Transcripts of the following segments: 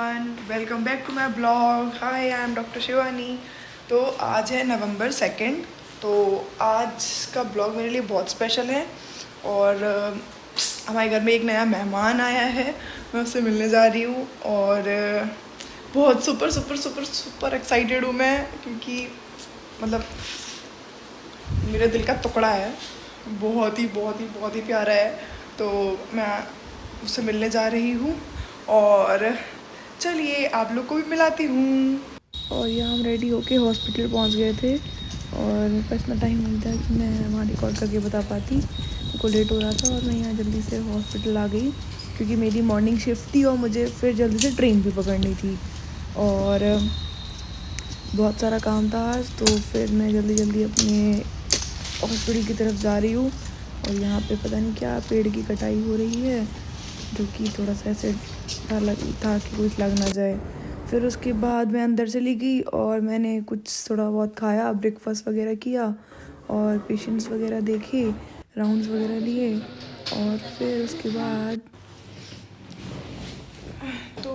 Everyone, welcome back to my blog. Hi, I am doctor Shivani. तो आज है नवंबर 2। तो आज का ब्लॉग मेरे लिए बहुत स्पेशल है और हमारे घर में एक नया मेहमान आया है। मैं उससे मिलने जा रही हूँ और बहुत super super super super excited हूँ मैं, क्योंकि मतलब मेरे दिल का टुकड़ा है, बहुत ही प्यारा है। तो मैं उससे मिलने जा रही हूँ और चलिए आप लोग को भी मिलाती हूँ। और यहाँ हम रेडी होके हॉस्पिटल पहुँच गए थे और मेरे पास इतना टाइम नहीं था कि मैं वहाँ रिकॉर्ड करके बता पाती। मेरे को लेट हो रहा था और मैं यहाँ जल्दी से हॉस्पिटल आ गई क्योंकि मेरी मॉर्निंग शिफ्ट थी और मुझे फिर जल्दी से ट्रेन भी पकड़नी थी और बहुत सारा काम था आज। तो फिर मैं जल्दी अपने हॉस्पिटल की तरफ जा रही हूँ और यहाँ पे पता नहीं क्या पेड़ की कटाई हो रही है, जो कि थोड़ा सा ऐसे था कि कुछ लग ना जाए। फिर उसके बाद मैं अंदर चली गई और मैंने कुछ थोड़ा बहुत खाया, ब्रेकफास्ट वगैरह किया और पेशेंट्स वगैरह देखे, राउंड्स वगैरह लिए। और फिर उसके बाद तो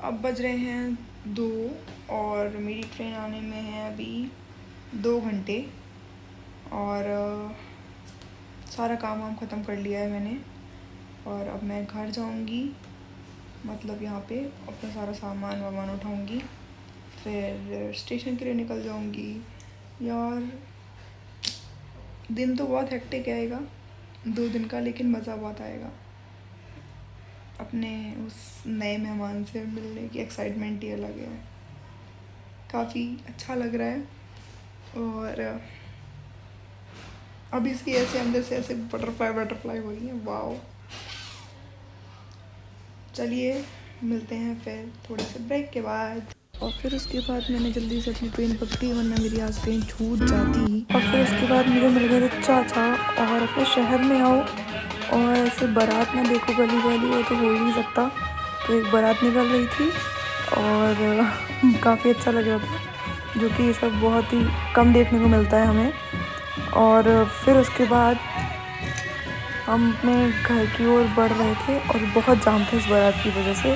अब बज रहे हैं 2 और मेरी ट्रेन आने में है अभी 2 घंटे। और सारा काम वाम ख़त्म कर लिया है मैंने और अब मैं घर जाऊंगी, मतलब यहाँ पे अपना सारा सामान वामान उठाऊंगी, फिर स्टेशन के लिए निकल जाऊंगी। यार दिन तो बहुत हेक्टिक आएगा 2 दिन का, लेकिन मज़ा बहुत आएगा। अपने उस नए मेहमान से मिलने की एक्साइटमेंट ही अलग है, काफ़ी अच्छा लग रहा है। और अब इसकी ऐसे अंदर से ऐसे बटरफ्लाई हो रही है। वाओ, चलिए मिलते हैं फिर थोड़े से ब्रेक के बाद। और फिर उसके बाद मैंने जल्दी से अपनी ट्रेन पकड़ी, वरना मेरी आज ट्रेन छूट जाती। और फिर उसके बाद मुझे मिल गए थे चाचा। और अपने शहर में आओ और ऐसे बारात ना देखो गली वाली, वो तो हो ही नहीं सकता। तो एक बारात निकल रही थी और काफ़ी अच्छा लग रहा था, जो कि ये सब बहुत ही कम देखने को मिलता है हमें। और फिर उसके बाद हम अपने घर की ओर बढ़ रहे थे और बहुत जाम था इस बारात की वजह से।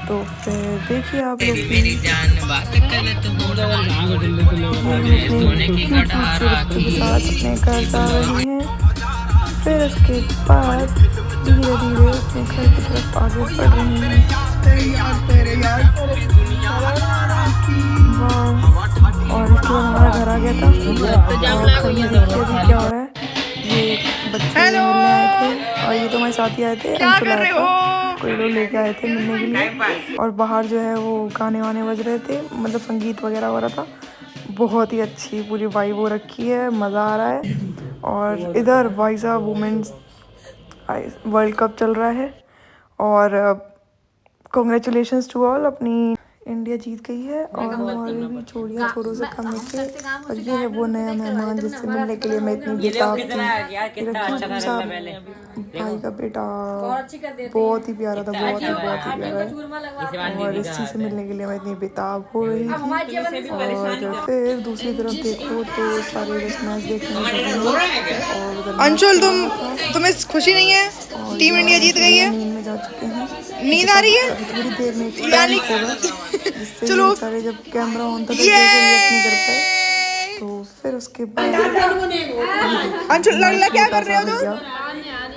तो फिर देखिए आप लोग मेरी जान बात कर सोने की बच्चों के साथ अपने घर जा रहे हैं। फिर उसके बाद धीरे धीरे अपने घर की तरफ आगे बढ़ रहे हैं। और उसके बाद हमारा घर आ गया था और घर में देखिए अभी क्या हो रहा है। ये बच्चे मिलने आए थे और ये तो हमारे साथ ही आए थे, अंशुल आया था, कोई लोग लेके आए थे मिलने के लिए। और बाहर जो है वो गाने वाने बज रहे थे, मतलब संगीत वगैरह हो रहा था। बहुत ही अच्छी पूरी वाइब हो रखी है, मज़ा आ रहा है। और इधर भाई साहब वुमेन्स वर्ल्ड कप चल रहा है और कॉन्ग्रेचुलेशंस टू ऑल, अपनी इंडिया जीत गई है। और हमारे भी छोड़िया छोरों से कम थे। और ये है वो नया मेहमान जिससे मिलने के लिए मैं इतनी बेताब थी। रखी साहब भाई का बेटा बहुत ही प्यारा था, बहुत ही प्यारा है। और इस चीज़ से मिलने के लिए मैं इतनी बेताब हो रही थी। और फिर दूसरी तरफ देखो तो सारे बस मैच देखने और अंशुल तुम्हें खुशी नहीं है? टीम इंडिया जीत गई है। नींद में जा चुके हैं, नींद आ रही है। थोड़ी देर में जिससे चलो सारे जब कैमरा ऑन था रिएक्ट नहीं कर पाए। तो फिर उसके बाद अंशुल क्या कर रहे हो तुम?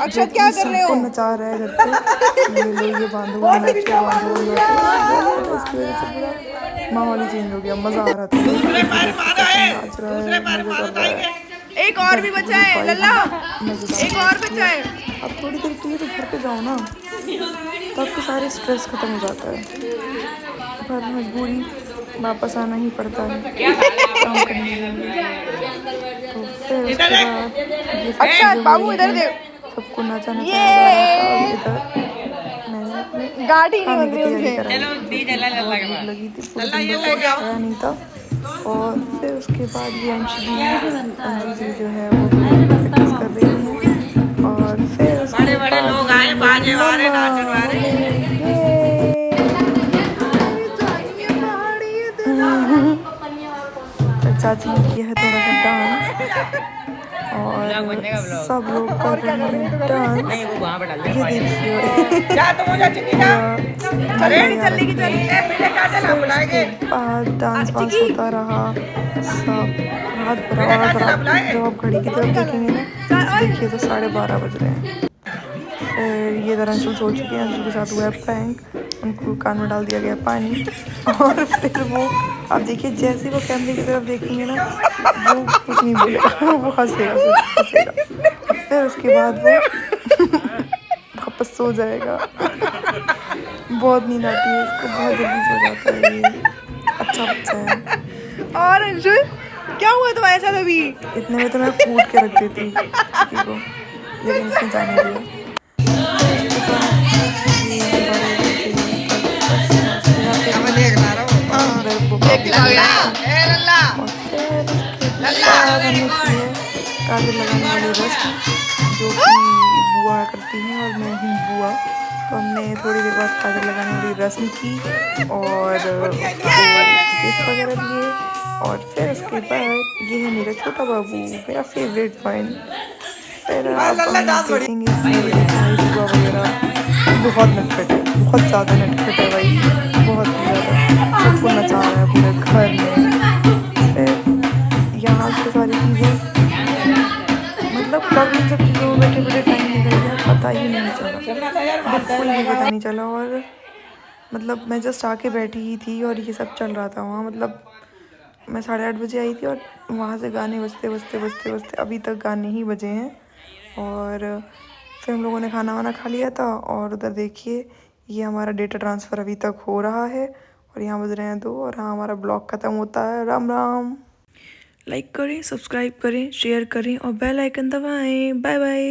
अक्षत क्या कर रहे हो? नचा रहा है घर पे, ये लो ये बांधो इसकी वजह से पूरा माहौल ही चेंज हो गया। मजा आ रहा था, नाच रहा है। एक और भी बचा है लल्ला, एक और बचा है। अब थोड़ी देर के लिए तो घर पे जाओ ना, तो आपके सारे स्ट्रेस खत्म हो जाता है। पर मजबूरी वापस आना ही पड़ता है काम करने के लिए। तो फिर उसके बाद अच्छा बाबू इधर देख, सबको नचाना इधर मैंने गाड़ी नहीं बन रही उनसे लगी थी, पूरी नहीं था। और फिर उसके बाद ये अंशुल जो है वो प्रैक्टिस कर रही है। और फिर उसके बाद लोग आए बाजे वाले नाचन वाले चाची ने किया है थोड़ा सा डांस। और ब्लॉग बन जाएगा ब्लॉग। सब लोग कर रहे हैं डांस। नहीं वो वहाँ पे डाल ये दे पानी। देखिए जा तुम हो जा चिकी जा रेडी चलने की चली ए पीछे काटे ना बुलाएंगे बाद डांस वांस होता रहा सब रात बराबर जब आप घड़ी की तरफ देखेंगे ना देखिए तो 12:30 बज रहे हैं। फिर ये तरह अंशुल सो चुके हैं। अंशुल के साथ हुआ है प्रैंक, उनको कान में डाल दिया गया पानी और फिर वो आप देखिए जैसे ही वो कैमरे की तरफ देखेंगे ना वो कुछ नहीं बोलेगा, वो हंसेगा सिर्फ हंसेगा। फिर उसके बाद वो वापस सो जाएगा। बहुत नींद आती है इसको, बहुत जल्दी सो जाता है ये, अच्छा बच्चा है। और अंशुल क्या हुआ तुम्हारे साथ अभी इतने में तो मैं कूद के रख देती चिकी को, लेकिन इसने जाने दिया। काजल लगाने वाली रस्म जो कि बुआ करती हैं और मैं हूँ बुआ, तो हमने थोड़ी देर बाद काजल लगाने वाली रस्म की और गिफ्ट वगैरह दिए। और फिर उसके बाद ये है मेरा छोटा बाबू, मेरा फेवरेट पॉइंट। फिर अब हम देखेंगे बुआ वगैरह बहुत नटखट है, बहुत ज़्यादा नटखट है भाई, बहुत ही ज़्यादा सबको नचा रहा है पूरे घर में। फिर यहाँ से सारी चीज़ें मतलब कब इन सब चीज़ों में बैठे बैठे टाइम निकल गया पता ही नहीं चला, बिल्कुल भी पता नहीं चला। और मतलब मैं जस्ट आके बैठी ही थी और ये सब चल रहा था वहाँ। मतलब मैं 8:30 बजे आई थी और वहाँ से गाने बजते बजते बजते बजते अभी तक गाने ही बजे हैं। और फिर हम लोगों ने खाना वाना खा लिया था और उधर देखिए ये हमारा डेटा ट्रांसफ़र अभी तक हो रहा है और यहाँ बज रहे हैं 2 और हाँ हमारा ब्लॉग ख़त्म होता है। राम राम। लाइक करें, सब्सक्राइब करें, शेयर करें और बेल आइकन दबाएं। Bye bye.